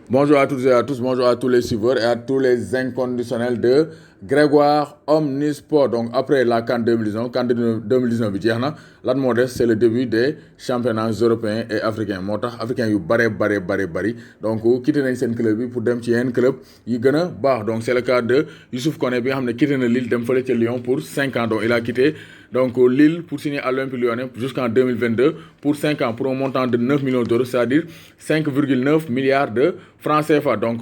Bonjour à toutes et à tous, bonjour à tous les suiveurs et à tous les inconditionnels de Grégoire Omnisport. Donc après la CAN 2019, CAN 2019 bi jeex na lan moo des c'est le début des championnats européens et africains moo tax africains yu bari donc quitté nañ seen club bi pour dem ci yeneen club yi gën a baax. Donc c'est le cas de Youssouf Koné bi nga xam ne quitté na Lille dem fële ca Lyon pour 5 ans. Donc il a quitté donc Lille pour signer à l'Olympique Lyonnais jusqu'en 2022 pour 5 ans pour un montant de 9 millions d'euros, c'est-à-dire 5,9 milliards de francs CFA. Donc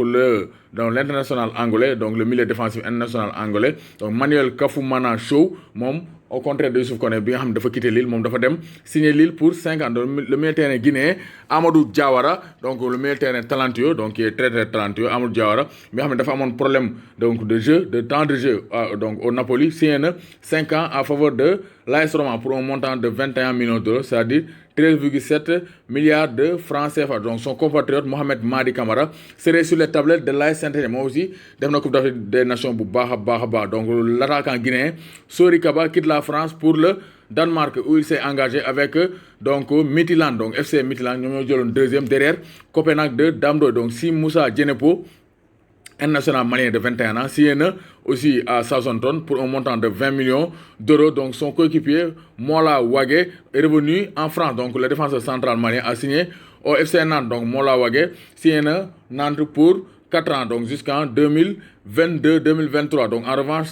l'international angolais, donc le milieu défensif international angolais, donc Manuel Kafumana Sow, moom au contraire de Youssouf Koné bi nga xam ne dafa quitté Lille, moom dafa dem signer Lille pour 5 ans. Donc le milieu terrain guinéen Amadou Diawara, donc le milieu terrain talentueux, donc qui est très talentueux, Amadou Diawara bi nga xam ne dafa amoon problème donc de temps de jeu donc au Napoli, signé na 5 ans en faveur de l'AS Roma pour un montant de 21 millions d'euros, c'est-à-dire 13,7 milliards de francs CFA. Donc son compatriote Mohamed Madi Camara serait sur les tablettes de l'AS Saint-Étienne. Moi aussi def na Coupe d'Afrique des Nations bu baax a baax. Donc l'attaquant guinéen Sori Kaba quitte la France pour le Danemark où il s'est engagé avec donc Midtjylland, donc FC Midtjylland ñoom ñoo jëloon deuxième derrière Copenhague de Damdo. Donc si Moussa Djenepo, international malien de 21 ans, signé aussi à Southampton pour un montant de 20 millions d'euros. Donc son coéquipier Mola Wagué est revenu en France. Donc le défenseur central malien a signé au FC Nantes. Donc Mola Wagué signé Nantes pour 4 ans, donc jusqu'en 2022-2023. Donc en revanche,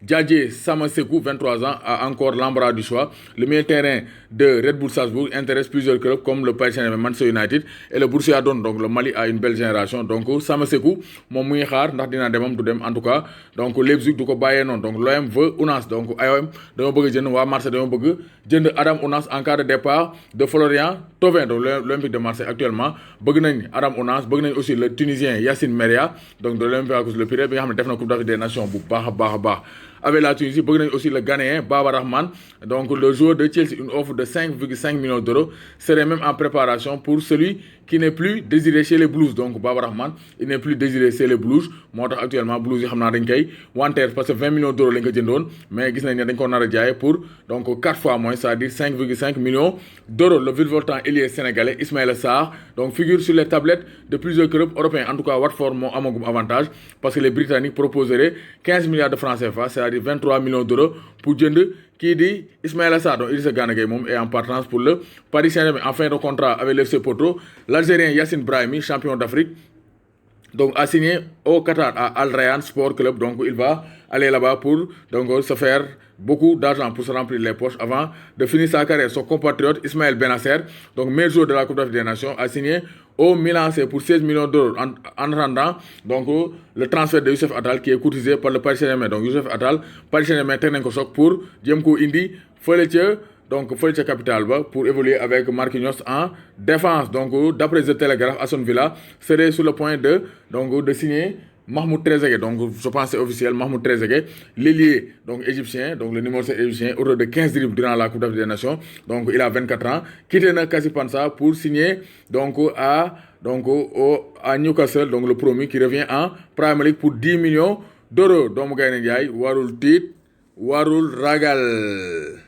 Djadje Samasekou, 23 ans, a encore l'embarras du choix. Le milieu terrain de Red Bull Salzbourg intéresse plusieurs clubs comme le Paris Saint-Germain, Manchester United et le Borussia Dortmund. Donc le Mali a une belle génération. Donc Samasekou moom muy xaar ndax dina demam du dem en tout cas. Donc Leipzig du ko bàyyee noonu. Donc l'OM veut Ounas. Donc AOM dañoo bëgg jënd waa Marseille dañoo bëgg jënd Adam Ounas en cas de départ de Florian Thauvin. Donc l'Olympique de Marseille actuellement bëgg nañ Adam Ounas, bëgg nañ aussi le Tunisien Yacine Meria, donc de l'Olympiakos le Pirée bi nga xam ne def na Coupe d'Afrique des Nations bu baax a baax. Avec la Tunisie, bëgg nañ aussi le Ghanéen Baba Rahman, donc le joueur de Chelsea. Une offre de 5,5 millions d'euros serait même en préparation pour celui qui n'est plus désiré chez les Blues. Donc Baba Rahman, il n'est plus désiré chez les Blues. Moo tax actuellement Blues yi xam naa dañ koy wanteer parce que 20 millions d'euros lañ ko jëndoon, mais gis nañ ne dañ ko nar a jaay pour donc 4 fois moins, c'est-à-dire 5,5 millions d'euros. Le virevoltant ailier sénégalais Ismaïla Sarr donc figure sur les tablettes de plusieurs clubs européens. En tout cas Watford moo amagum avantage parce que les Britanniques proposeraient 15 milliards de francs CFA, c'est-à-dire 23 millions d'euros pour jënd kii di Ismaïla Sarr. Donc Idrissa Gana Gueye moom est en partance pour le Paris Saint-Germain en fin de contrat avec le FC Porto. L'Algérien Yassine Brahimi, champion d'Afrique, donc a signé au Qatar à Al Rayyan Sport Club. Donc il va aller là-bas pour donc se faire beaucoup d'argent pour se remplir les poches avant de finir sa carrière. Son compatriote Ismaël Benasser, donc meilleur joueur de la Coupe d'Afrique des Nations, a signé au Milan AC pour 16 millions d'euros en attendant donc le transfert de Youssef Attal qui est courtisé par le Paris Saint-Germain. Donc Youssef Attal, Paris Saint-Germain teg nañ ko soog pour jéem ko indi fële ca capitale ba pour évoluer avec Marquinhos en défense. Donc d'après The Telegraph, Aston Villa serait sur le point de signer Mahmoud Trezeguet. Donc je pense c'est officiel, Mahmoud Trezeguet, l'ailier donc égyptien, donc le numéro 7 égyptien, auteur de 15 dribbles durant la Coupe d'Afrique des Nations. Donc il a 24 ans, quitté na Kasipansa pour signer donc à Newcastle, donc le promu qui revient en Premier League pour 10 millions d'euros. Doomu Gaynde Njaay warul tiit warul ragal.